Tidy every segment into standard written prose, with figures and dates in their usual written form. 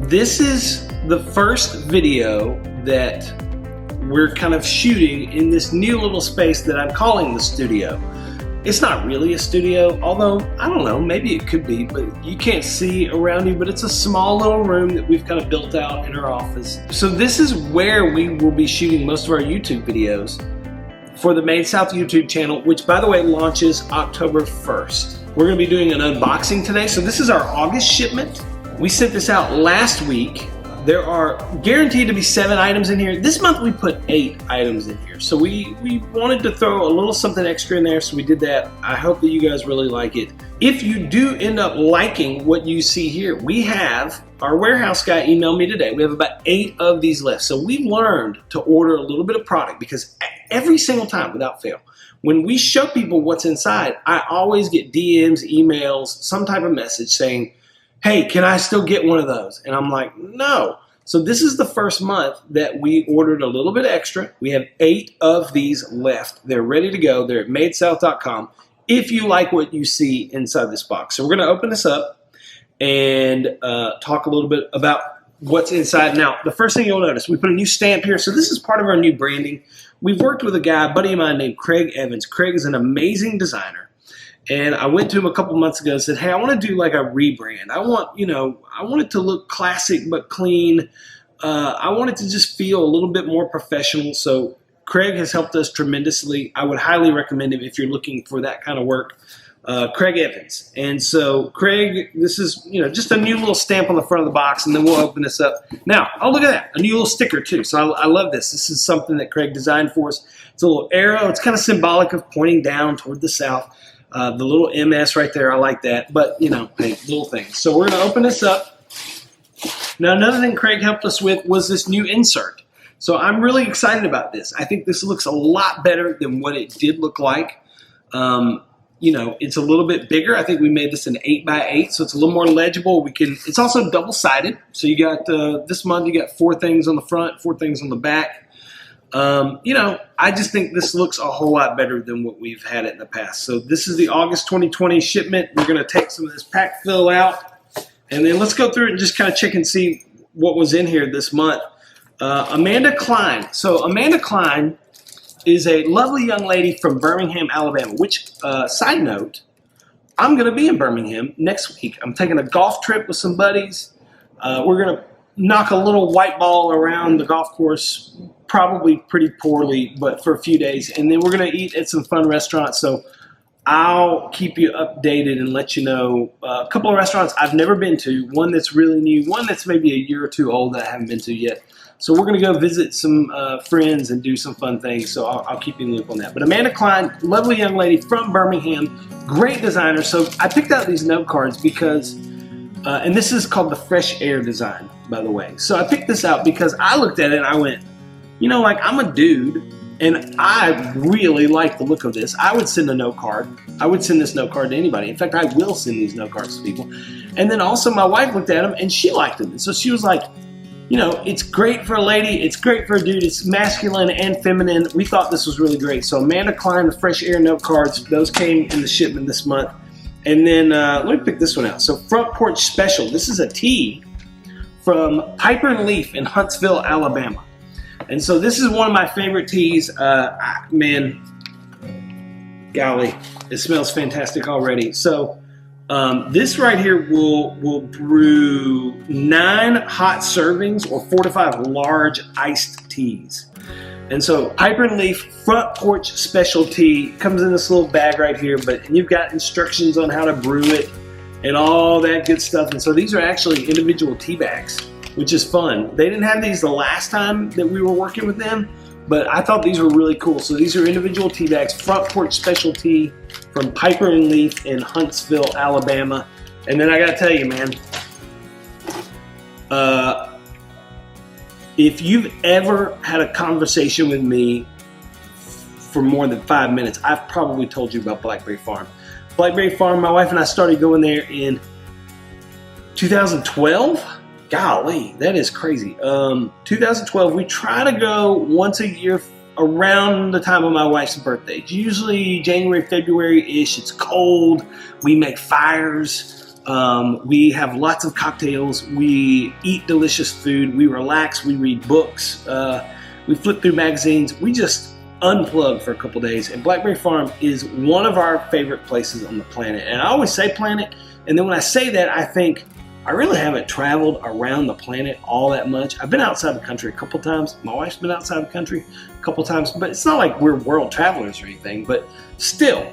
This is the first video that we're kind of shooting in this new little space that I'm calling the studio. It's not really a studio, although, I don't know, maybe it could be, but you can't see around you, but it's a small little room that we've kind of built out in our office. So this is where we will be shooting most of our YouTube videos for the Made South YouTube channel, which, by the way, launches October 1st. We're gonna be doing an unboxing today. So this is our August shipment. We sent this out last week. There are guaranteed to be 7 items in here. This month we put 8 items in here. So we wanted to throw a little something extra in there, so we did that. I hope that you guys really like it. If you do end up liking what you see here, we have, our warehouse guy emailed me today, we have about 8 of these left. So we've learned to order a little bit of product because every single time, without fail, when we show people what's inside, I always get DMs, emails, some type of message saying, hey, can I still get one of those? And I'm like, no. So this is the first month that we ordered a little bit extra. We have 8 of these left. They're ready to go. They're at madesouth.com if you like what you see inside this box. So we're going to open this up and talk a little bit about what's inside. Now, the first thing you'll notice, we put a new stamp here. So this is part of our new branding. We've worked with a guy, a buddy of mine named Craig Evans. Craig is an amazing designer. And I went to him a couple months ago and said, hey, I want to do like a rebrand. I want it to look classic but clean. I want it to just feel a little bit more professional. So Craig has helped us tremendously. I would highly recommend him if you're looking for that kind of work. Craig Evans. And so Craig, this is just a new little stamp on the front of the box, and then we'll open this up. Now, oh, look at that, a new little sticker too. So I love this. This is something that Craig designed for us. It's a little arrow. It's kind of symbolic of pointing down toward the south. The little MS right there, I like that. But, hey, little things. So we're going to open this up. Now, another thing Craig helped us with was this new insert. So I'm really excited about this. I think this looks a lot better than what it did look like. It's a little bit bigger. I think we made this an 8x8, so it's a little more legible. It's also double-sided. So you got, this month you got 4 things on the front, 4 things on the back. I just think this looks a whole lot better than what we've had it in the past. So this is the August 2020 shipment. We're going to take some of this pack fill out, and then let's go through it and just kind of check and see what was in here this month. Amanda Klein. So Amanda Klein is a lovely young lady from Birmingham, Alabama, which, side note, I'm going to be in Birmingham next week. I'm taking a golf trip with some buddies. We're going to knock a little white ball around the golf course, probably pretty poorly, but for a few days. And then we're going to eat at some fun restaurants. So I'll keep you updated and let you know a couple of restaurants I've never been to, one that's really new, one that's maybe a year or 2 old that I haven't been to yet. So we're going to go visit some friends and do some fun things. So I'll keep you in the loop on that. But Amanda Klein, lovely young lady from Birmingham, great designer. So I picked out these note cards because, and this is called the Fresh Air design, by the way. So I picked this out because I looked at it and I went, I'm a dude, and I really like the look of this. I would send a note card. I would send this note card to anybody. In fact, I will send these note cards to people. And then also my wife looked at them, and she liked them. And so she was like, it's great for a lady. It's great for a dude. It's masculine and feminine. We thought this was really great. So Amanda Klein, the Fresh Air note cards, those came in the shipment this month. And then let me pick this one out. So Front Porch Special. This is a tee from Piper and Leaf in Huntsville, Alabama. And so this is one of my favorite teas. Man, golly, it smells fantastic already. So this right here will brew 9 hot servings or 4 to 5 large iced teas. And so Piper and Leaf Front Porch Special Tea comes in this little bag right here, but you've got instructions on how to brew it and all that good stuff. And so these are actually individual tea bags, which is fun. They didn't have these the last time that we were working with them, but I thought these were really cool. So these are individual tea bags, Front Porch Special Tea from Piper and Leaf in Huntsville, Alabama. And then I gotta tell you, man, if you've ever had a conversation with me for more than 5 minutes, I've probably told you about Blackberry Farm. Blackberry Farm, my wife and I started going there in 2012. Golly, that is crazy. 2012, we try to go once a year around the time of my wife's birthday. It's usually January, February-ish. It's cold. We make fires. We have lots of cocktails. We eat delicious food. We relax. We read books. We flip through magazines. We just unplug for a couple days. And Blackberry Farm is one of our favorite places on the planet. And I always say planet, and then when I say that, I think I really haven't traveled around the planet all that much. I've been outside the country a couple times. My wife's been outside the country a couple times, but it's not like we're world travelers or anything. But still,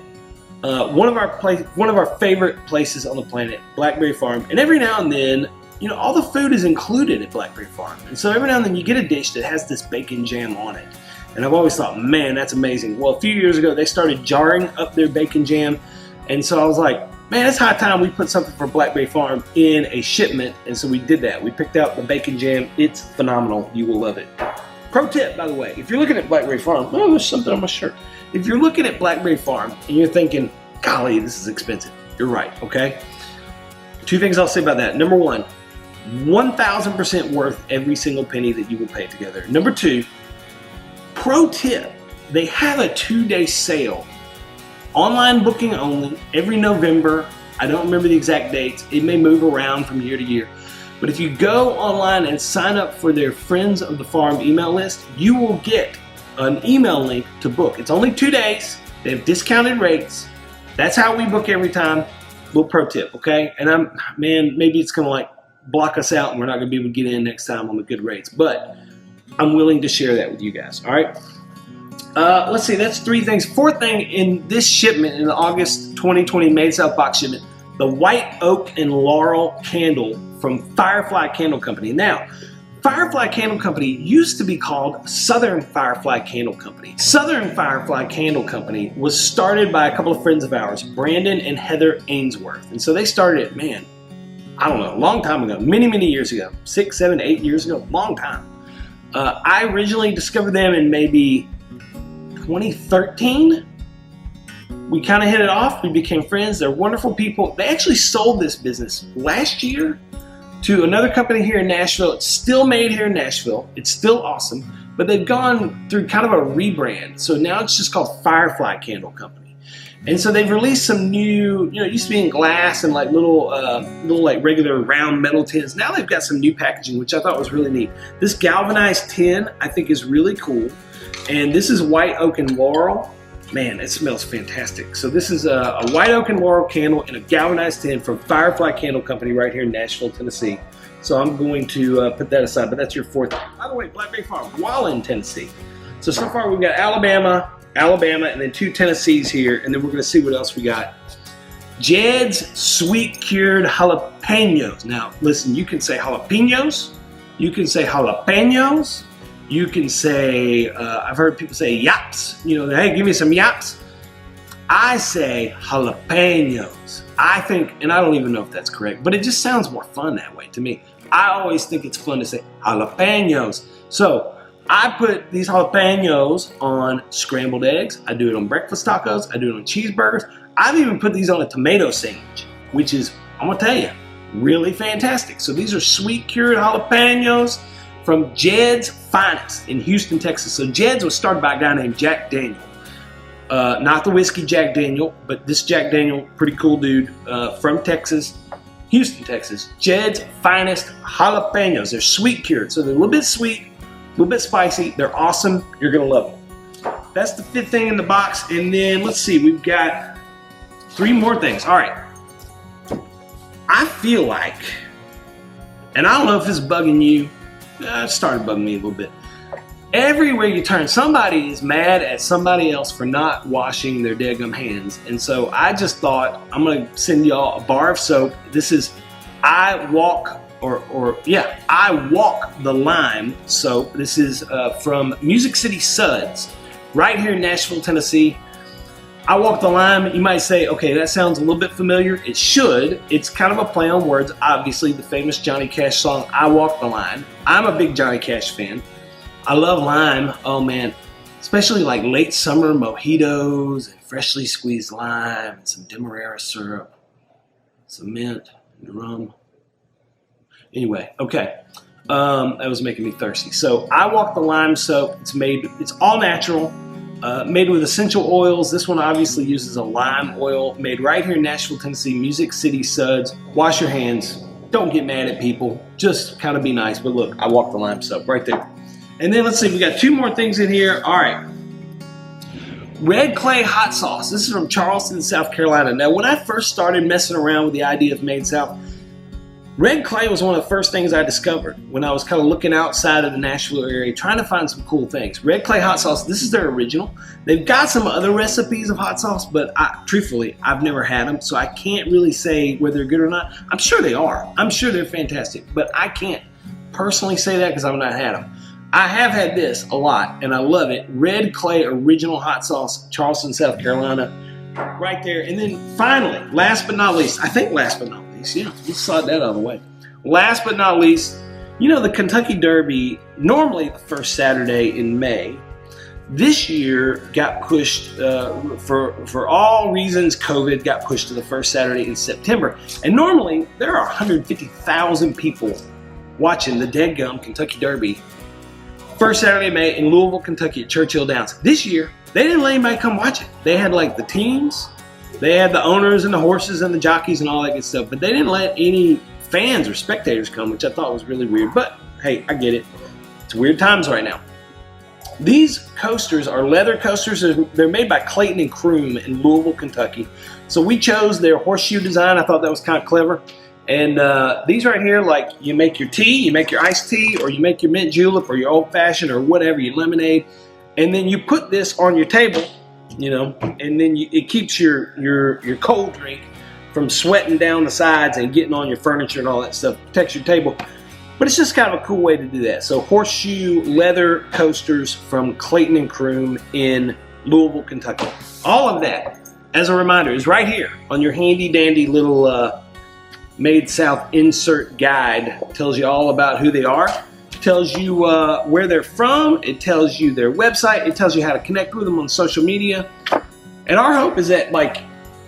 one of our favorite places on the planet, Blackberry Farm. And every now and then, you know, all the food is included at Blackberry Farm. And so every now and then you get a dish that has this bacon jam on it. And I've always thought, man, that's amazing. Well, a few years ago, they started jarring up their bacon jam. And so I was like, man, it's high time we put something for Blackberry Farm in a shipment. And so we did that. We picked out the bacon jam. It's phenomenal. You will love it. Pro tip, by the way, if you're looking at Blackberry Farm, oh, there's something on my shirt. If you're looking at Blackberry Farm and you're thinking, golly, this is expensive, you're right, okay? Two things I'll say about that. Number one, 1,000% worth every single penny that you will pay together. Number two, pro tip, they have a 2-day sale. Online booking only, every November. I don't remember the exact dates. It may move around from year to year. But if you go online and sign up for their Friends of the Farm email list, you will get an email link to book. It's only 2 days. They have discounted rates. That's how we book every time. Little pro tip, okay? And maybe it's gonna like block us out and we're not gonna be able to get in next time on the good rates, but I'm willing to share that with you guys, all right? Let's see, that's 3 things. 4th thing in this shipment, in the August 2020 Made South box shipment, the white oak and laurel candle from Firefly Candle Company. Now, Firefly Candle Company used to be called Southern Firefly Candle Company. Southern Firefly Candle Company was started by a couple of friends of ours, Brandon and Heather Ainsworth. And so they started it, man, I don't know, a long time ago, many, many years ago, 6, 7, 8 years ago, long time. I originally discovered them in maybe 2013. We kind of hit it off. We became friends. They're wonderful people. They actually sold this business last year to another company here in Nashville. It's still made here in Nashville. It's still awesome, but they've gone through kind of a rebrand. So now it's just called Firefly Candle Company. And so they've released some new, you know, it used to be in glass and like little like regular round metal tins. Now they've got some new packaging, which I thought was really neat. This galvanized tin, I think, is really cool. And this is white oak and laurel. Man, it smells fantastic. So this is a white oak and laurel candle in a galvanized tin from Firefly Candle Company right here in Nashville, Tennessee. So I'm going to put that aside, but that's your 4th. By the way, Blackberry Farm, while in Tennessee. So far we've got Alabama, and then 2 Tennessees here, and then we're gonna see what else we got. Jeds Sweet Cured Jalapenos. Now, listen, you can say jalapenos, you can say jalapenos, you can say, I've heard people say yaps, you know, hey, give me some yaps. I say jalapenos. I think, and I don't even know if that's correct, but it just sounds more fun that way to me. I always think it's fun to say jalapenos. So I put these jalapenos on scrambled eggs. I do it on breakfast tacos. I do it on cheeseburgers. I've even put these on a tomato sandwich, which is, I'm gonna tell you, really fantastic. So these are sweet cured jalapenos from Jeds Finest in Houston, Texas. So Jeds was started by a guy named Jack Daniel. Not the whiskey Jack Daniel, but this Jack Daniel, pretty cool dude from Texas, Houston, Texas. Jeds Finest jalapenos. They're sweet cured, so they're a little bit sweet, a little bit spicy. They're awesome. You're gonna love them. That's the 5th thing in the box. And then let's see, we've got 3 more things. All right. I feel like, and I don't know if it's bugging you, it started bugging me a little bit. Everywhere you turn, somebody is mad at somebody else for not washing their daggum hands. And so I just thought, I'm gonna send y'all a bar of soap. This is I Walk the Lime soap. This is from Music City Suds, right here in Nashville, Tennessee. I Walk the Lime, you might say, okay, that sounds a little bit familiar. It should. It's kind of a play on words. Obviously, the famous Johnny Cash song, I Walk the Line. I'm a big Johnny Cash fan. I love lime. Oh, man. Especially like late summer mojitos and freshly squeezed lime and some demerara syrup, some mint and rum. Anyway, okay. That was making me thirsty. So I Walk the Lime soap. It's all natural. made with essential oils. This one obviously uses a lime oil, made right here in Nashville, Tennessee, Music City Suds. Wash your hands. Don't get mad at people. Just kind of be nice. But look, I walked the lime soap right there. And then let's see, we got 2 more things in here. All right. Red Clay hot sauce. This is from Charleston, South Carolina. Now, when I first started messing around with the idea of Made South, red clay was one of the first things I discovered when I was kind of looking outside of the Nashville area, trying to find some cool things. Red clay hot sauce, this is their original. They've got some other recipes of hot sauce, but truthfully, I've never had them, so I can't really say whether they're good or not. I'm sure they are. I'm sure they're fantastic, but I can't personally say that because I've not had them. I have had this a lot, and I love it. Red Clay Original Hot Sauce, Charleston, South Carolina, right there. And then finally, last but not least, yeah, let's slide that out of the way. Last but not least, you know the Kentucky Derby, normally the first Saturday in May. This year got pushed, for all reasons, COVID got pushed to the first Saturday in September. And normally, there are 150,000 people watching the deadgum Kentucky Derby first Saturday in May in Louisville, Kentucky at Churchill Downs. This year, they didn't let anybody come watch it. They had like the teams, they had the owners and the horses and the jockeys and all that good stuff, but they didn't let any fans or spectators come, which I thought was really weird. But hey, I get it. It's weird times right now. These coasters are leather coasters. They're made by Clayton and Croom in Louisville, Kentucky. So we chose their horseshoe design. I thought that was kind of clever. And these right here, like you make your tea, you make your iced tea, or you make your mint julep, or your old fashioned, or whatever, your lemonade, and then you put this on your table, you know, and then it keeps your cold drink from sweating down the sides and getting on your furniture and all that stuff. Protects your table. But it's just kind of a cool way to do that. So horseshoe leather coasters from Clayton and Croom in Louisville, Kentucky. All of that, as a reminder, is right here on your handy dandy little Made South insert guide. It tells you all about who they are. It tells you where they're from. It tells you their website. It tells you how to connect with them on social media. And our hope is that, like,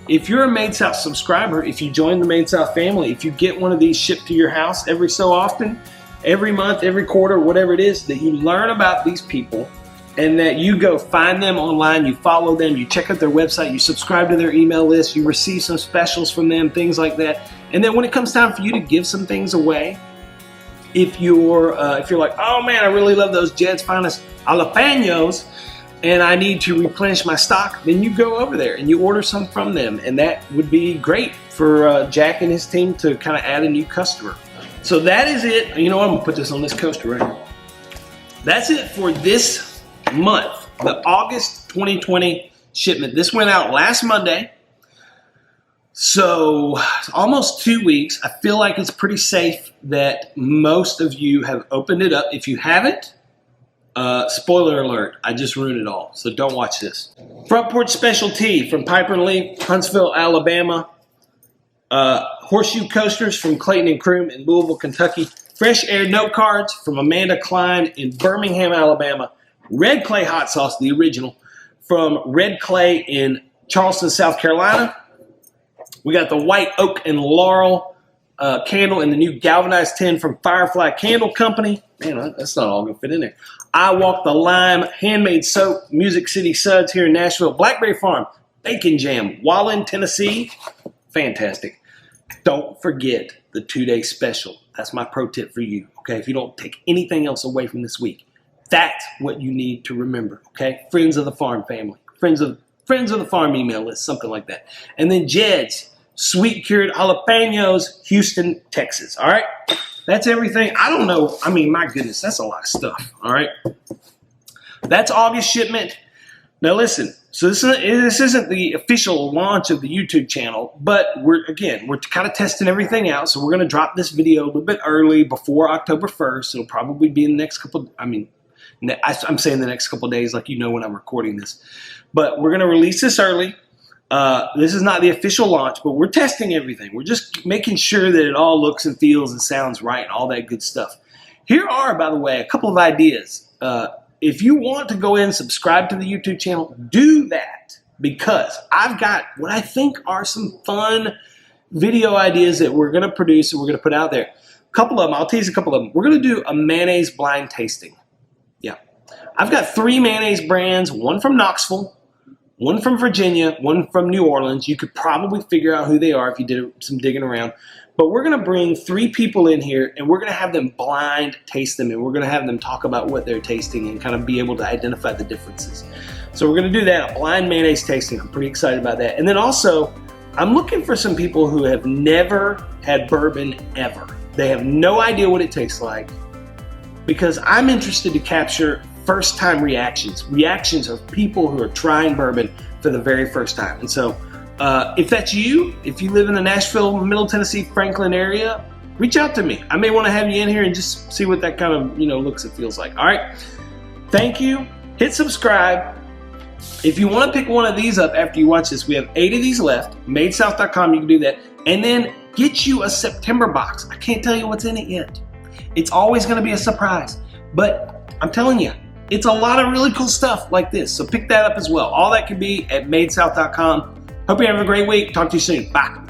if you're a Made South subscriber, if you join the Made South family, if you get one of these shipped to your house every so often, every month, every quarter, whatever it is, that you learn about these people and that you go find them online, you follow them, you check out their website, you subscribe to their email list, you receive some specials from them, things like that. And then when it comes time for you to give some things away, if you're like, oh man, I really love those Jeds Finest jalapenos, and I need to replenish my stock, then you go over there and you order some from them, and that would be great for Jack and his team to kind of add a new customer. So that is it. You know what? I'm gonna put this on this coaster right here. That's it for this month, the August 2020 shipment. This went out last Monday. So almost 2 weeks. I feel like it's pretty safe that most of you have opened it up. If you haven't, spoiler alert, I just ruined it all. So don't watch this. Front Porch Special Tea from Piper & Lee, Huntsville, Alabama. Horseshoe Coasters from Clayton and Croom in Louisville, Kentucky. Fresh Air Note Cards from Amanda Klein in Birmingham, Alabama. Red Clay Hot Sauce, the original, from Red Clay in Charleston, South Carolina. We got the White Oak and Laurel candle in the new galvanized tin from Firefly Candle Company. Man, that's not all going to fit in there. I Walk the Lime handmade soap, Music City Suds here in Nashville. Blackberry Farm Bacon Jam, Wallen, Tennessee. Fantastic. Don't forget the 2-day special. That's my pro tip for you, okay? If you don't take anything else away from this week, that's what you need to remember, okay? Friends of the Farm family. Friends of the Farm email list, something like that. And then Jeds, sweet cured jalapenos, Houston, Texas, all right? That's everything. I don't know. I mean, my goodness, that's a lot of stuff, all right? That's August shipment. Now listen, so this isn't the official launch of the YouTube channel, but we're kind of testing everything out. So we're going to drop this video a little bit early before October 1st. It'll probably be in the next couple, I'm saying the next couple of days, like, you know, when I'm recording this. But we're going to release this early. This is not the official launch, but we're testing everything. We're just making sure that it all looks and feels and sounds right and all that good stuff. Here are, by the way, a couple of ideas. If you want to go in and subscribe to the YouTube channel, do that, because I've got what I think are some fun video ideas that we're going to produce and we're going to put out there. A couple of them, I'll tease a couple of them. We're going to do a mayonnaise blind tasting. Yeah, I've got 3 mayonnaise brands, one from Knoxville, one from Virginia, one from New Orleans. You could probably figure out who they are if you did some digging around. But we're going to bring 3 people in here, and we're going to have them blind taste them, and we're going to have them talk about what they're tasting and kind of be able to identify the differences. So we're going to do that, a blind mayonnaise tasting. I'm pretty excited about that. And then also, I'm looking for some people who have never had bourbon ever. They have no idea what it tastes like, because I'm interested to capture first-time reactions of people who are trying bourbon for the very first time. And so if that's you, if you live in the Nashville, Middle Tennessee, Franklin area, reach out to me. I may want to have you in here and just see what that kind of looks and feels like. All right, thank you. Hit subscribe. If you want to pick one of these up after you watch this, we have 8 of these left. MadeSouth.com, you can do that. And then get you a September box. I can't tell you what's in it yet. It's always going to be a surprise. But I'm telling you, it's a lot of really cool stuff like this. So pick that up as well. All that can be at MadeSouth.com. Hope you have a great week. Talk to you soon. Bye.